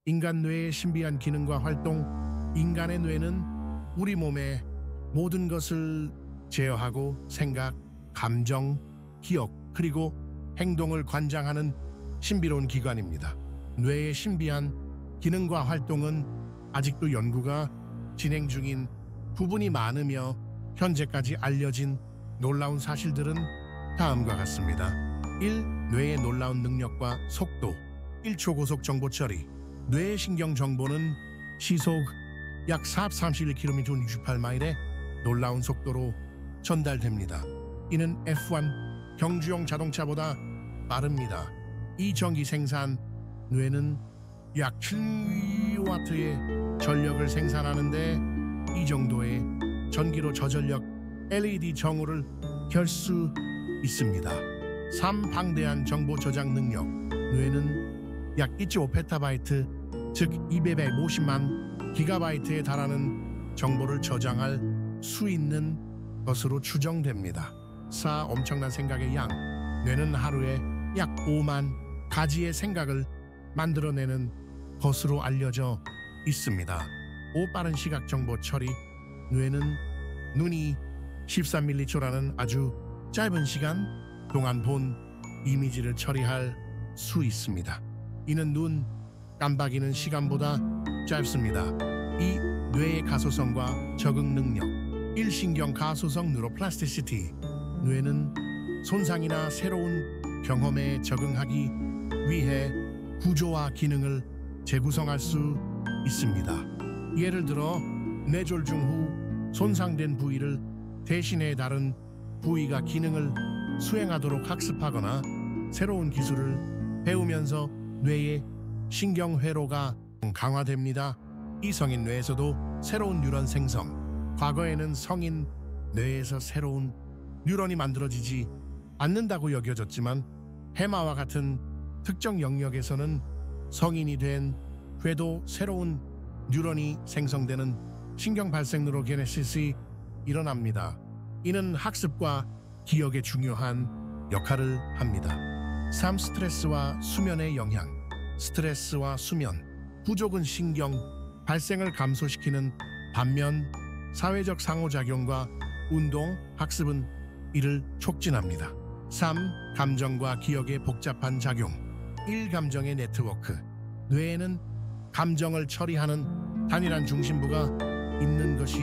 인간 뇌의 신비한 기능과 활동. 인간의 뇌는 우리 몸의 모든 것을 제어하고 생각, 감정, 기억, 그리고 행동을 관장하는 신비로운 기관입니다. 뇌의 신비한 기능과 활동은 아직도 연구가 진행 중인 부분이 많으며 현재까지 알려진 놀라운 사실들은 다음과 같습니다. 1. 뇌의 놀라운 능력과 속도. 1초 고속 정보 처리. 뇌의 신경 정보는 시속 약 431km 68마일의 놀라운 속도로 전달됩니다. 이는 F1 경주용 자동차보다 빠릅니다. 이 전기 생산 뇌는 약 7W의 전력을 생산하는데 이 정도의 전기로 저전력 LED 정오를 켤 수 있습니다. 3. 방대한 정보 저장 능력. 뇌는 약 2.5페타바이트, 즉 250만 기가바이트에 달하는 정보를 저장할 수 있는 것으로 추정됩니다. 4. 엄청난 생각의 양. 뇌는 하루에 약 5만 가지의 생각을 만들어내는 것으로 알려져 있습니다. 5. 빠른 시각 정보 처리. 뇌는 눈이 13m초라는 아주 짧은 시간 동안 본 이미지를 처리할 수 있습니다. 이는 눈 깜박이는 시간보다 짧습니다. 2. 뇌의 가소성과 적응 능력. 1. 신경 가소성 뉴로플라스티시티. 뇌는 손상이나 새로운 경험에 적응하기 위해 구조와 기능을 재구성할 수 있습니다. 예를 들어 뇌졸중 후 손상된 부위를 대신해 다른 부위가 기능을 수행하도록 학습하거나 새로운 기술을 배우면서 뇌의 신경회로가 강화됩니다. 이 성인 뇌에서도 새로운 뉴런 생성. 과거에는 성인 뇌에서 새로운 뉴런이 만들어지지 않는다고 여겨졌지만 해마와 같은 특정 영역에서는 성인이 된 후에도 새로운 뉴런이 생성되는 신경 발생 뉴로게네시스가 일어납니다. 이는 학습과 기억에 중요한 역할을 합니다. 3. 스트레스와 수면의 영향. 스트레스와 수면 부족은 신경 발생을 감소시키는 반면 사회적 상호작용과 운동, 학습은 이를 촉진합니다. 3. 감정과 기억의 복잡한 작용. 1. 감정의 네트워크. 뇌에는 감정을 처리하는 단일한 중심부가 있는 것이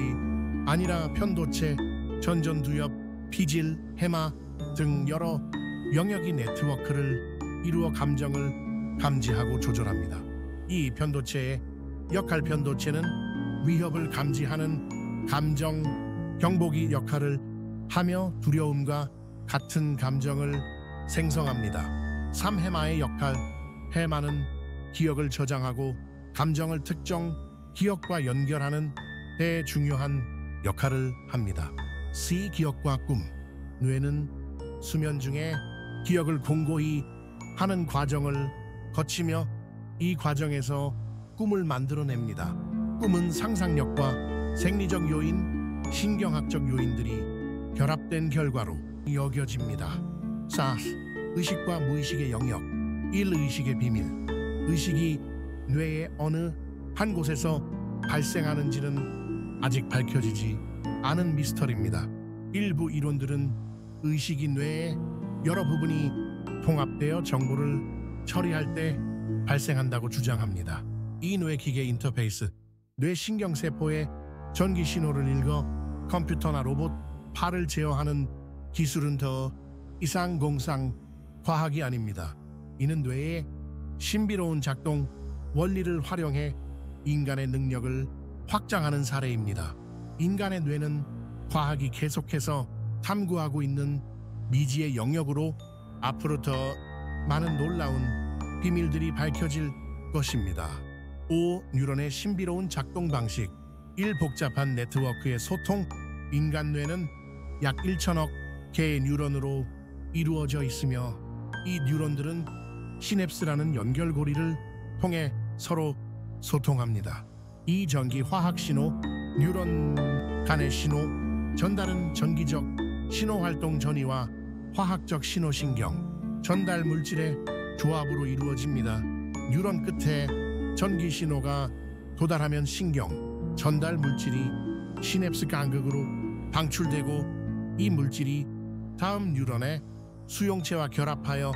아니라 편도체, 전전두엽, 피질, 해마 등 여러 영역이 네트워크를 이루어 감정을 감지하고 조절합니다. 이 편도체의 역할. 편도체는 위협을 감지하는 감정 경보기 역할을 하며 두려움과 같은 감정을 생성합니다. 3. 해마의 역할. 해마는 기억을 저장하고 감정을 특정 기억과 연결하는 데 중요한 역할을 합니다. C. 기억과 꿈. 뇌는 수면 중에 기억을 공고히 하는 과정을 거치며 이 과정에서 꿈을 만들어냅니다. 꿈은 상상력과 생리적 요인, 신경학적 요인들이 결합된 결과로 여겨집니다. 4. 의식과 무의식의 영역. 1. 의식의 비밀. 의식이 뇌의 어느 한 곳에서 발생하는지는 아직 밝혀지지 않은 미스터리입니다. 일부 이론들은 의식이 뇌의 여러 부분이 통합되어 정보를 처리할 때 발생한다고 주장합니다. 이 뇌기계 인터페이스. 뇌 신경세포의 전기 신호를 읽어 컴퓨터나 로봇, 팔을 제어하는 기술은 더 이상 공상 과학이 아닙니다. 이는 뇌의 신비로운 작동 원리를 활용해 인간의 능력을 확장하는 사례입니다. 인간의 뇌는 과학이 계속해서 탐구하고 있는 미지의 영역으로 앞으로 더 많은 놀라운 비밀들이 밝혀질 것입니다. 5. 뉴런의 신비로운 작동 방식. 1. 복잡한 네트워크의 소통. 인간 뇌는 약 1천억 개의 뉴런으로 이루어져 있으며 이 뉴런들은 시냅스라는 연결고리를 통해 서로 소통합니다. 이 전기 화학 신호, 뉴런 간의 신호 전달은 전기적 신호 활동 전이와 화학적 신호 신경 전달 물질의 조합으로 이루어집니다. 뉴런 끝에 전기 신호가 도달하면 신경 전달 물질이 시냅스 간극으로 방출되고 이 물질이 다음 뉴런의 수용체와 결합하여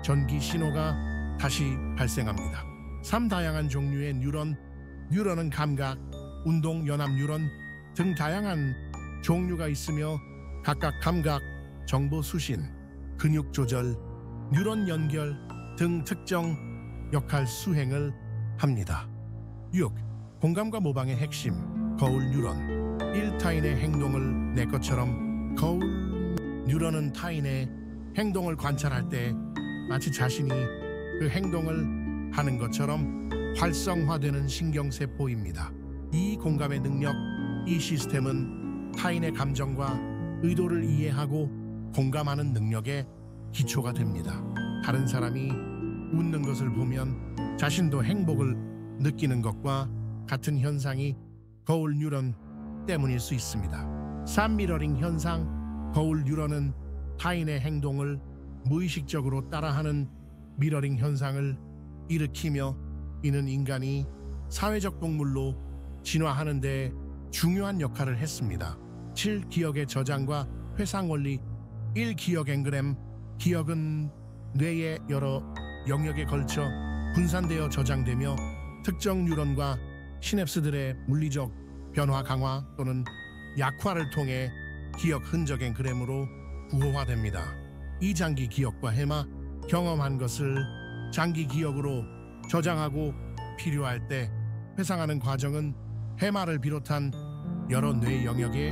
전기 신호가 다시 발생합니다. 3다양한 종류의 뉴런은 감각, 운동, 연합 뉴런 등 다양한 종류가 있으며 각각 감각, 정보 수신, 근육 조절, 뉴런 연결 등 특정 역할 수행을 합니다. 6. 공감과 모방의 핵심, 거울 뉴런. 1. 타인의 행동을 내 것처럼. 거울 뉴런은 타인의 행동을 관찰할 때 마치 자신이 그 행동을 하는 것처럼 활성화되는 신경세포입니다. 이 공감의 능력, 이 시스템은 타인의 감정과 의도를 이해하고 공감하는 능력의 기초가 됩니다. 다른 사람이 웃는 것을 보면 자신도 행복을 느끼는 것과 같은 현상이 거울 뉴런 때문일 수 있습니다. 3. 미러링 현상. 거울 뉴런은 타인의 행동을 무의식적으로 따라하는 미러링 현상을 일으키며 이는 인간이 사회적 동물로 진화하는 데 중요한 역할을 했습니다. 7. 기억의 저장과 회상 원리. 1. 기억 앵그램. 기억은 뇌의 여러 영역에 걸쳐 분산되어 저장되며 특정 뉴런과 시냅스들의 물리적 변화 강화 또는 약화를 통해 기억 흔적 앵그램으로 구호화됩니다. 이 장기 기억과 해마. 경험한 것을 장기 기억으로 저장하고 필요할 때 회상하는 과정은 해마를 비롯한 여러 뇌 영역의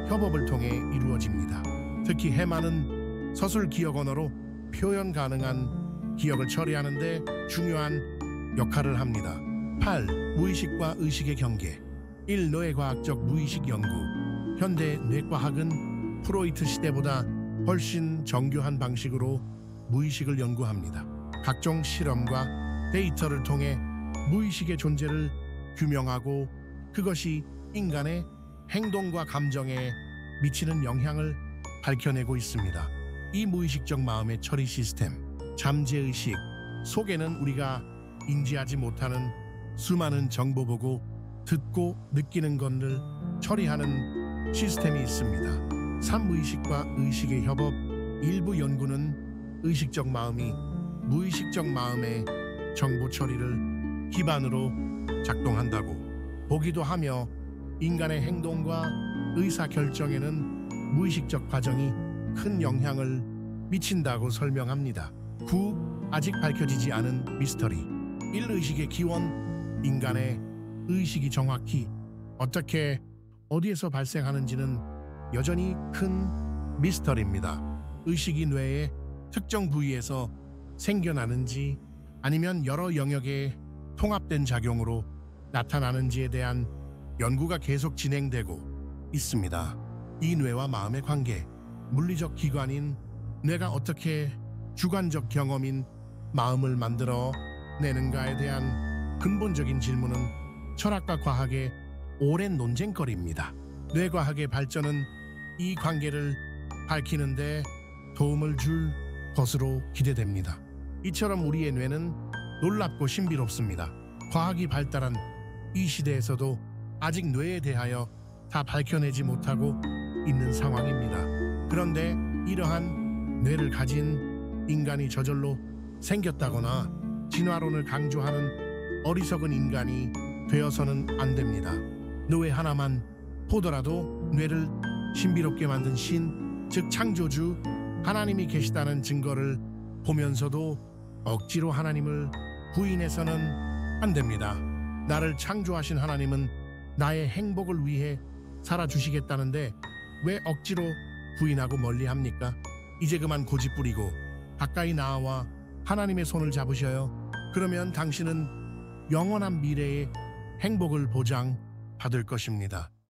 협업을 통해 이루어집니다. 특히 해마는 서술 기억 언어로 표현 가능한 기억을 처리하는 데 중요한 역할을 합니다. 8. 무의식과 의식의 경계. 1. 뇌과학적 무의식 연구. 현대 뇌과학은 프로이트 시대보다 훨씬 정교한 방식으로 무의식을 연구합니다. 각종 실험과 데이터를 통해 무의식의 존재를 규명하고 그것이 인간의 행동과 감정에 미치는 영향을 밝혀내고 있습니다. 이 무의식적 마음의 처리 시스템, 잠재의식 속에는 우리가 인지하지 못하는 수많은 정보 보고 듣고 느끼는 것을 처리하는 시스템이 있습니다. 3. 의식과 의식의 협업. 일부 연구는 의식적 마음이 무의식적 마음의 정보 처리를 기반으로 작동한다고 보기도 하며 인간의 행동과 의사결정에는 무의식적 과정이 큰 영향을 미친다고 설명합니다. 9. 아직 밝혀지지 않은 미스터리. 1. 의식의 기원. 인간의 의식이 정확히 어떻게 어디에서 발생하는지는 여전히 큰 미스터리입니다. 의식이 뇌의 특정 부위에서 생겨나는지 아니면 여러 영역의 통합된 작용으로 나타나는지에 대한 연구가 계속 진행되고 있습니다. 이 뇌와 마음의 관계, 물리적 기관인 뇌가 어떻게 주관적 경험인 마음을 만들어 내는가에 대한 근본적인 질문은 철학과 과학의 오랜 논쟁거리입니다. 뇌과학의 발전은 이 관계를 밝히는 데 도움을 줄 것으로 기대됩니다. 이처럼 우리의 뇌는 놀랍고 신비롭습니다. 과학이 발달한 이 시대에서도 아직 뇌에 대하여 다 밝혀내지 못하고 있는 상황입니다. 그런데 이러한 뇌를 가진 인간이 저절로 생겼다거나 진화론을 강조하는 어리석은 인간이 되어서는 안 됩니다. 뇌 하나만 보더라도 뇌를 신비롭게 만든 신, 즉 창조주 하나님이 계시다는 증거를 보면서도 억지로 하나님을 부인해서는 안 됩니다. 나를 창조하신 하나님은 나의 행복을 위해 살아주시겠다는데 왜 억지로 부인하고 멀리합니까? 이제 그만 고집 부리고 가까이 나와 하나님의 손을 잡으셔요. 그러면 당신은 영원한 미래의 행복을 보장받을 것입니다.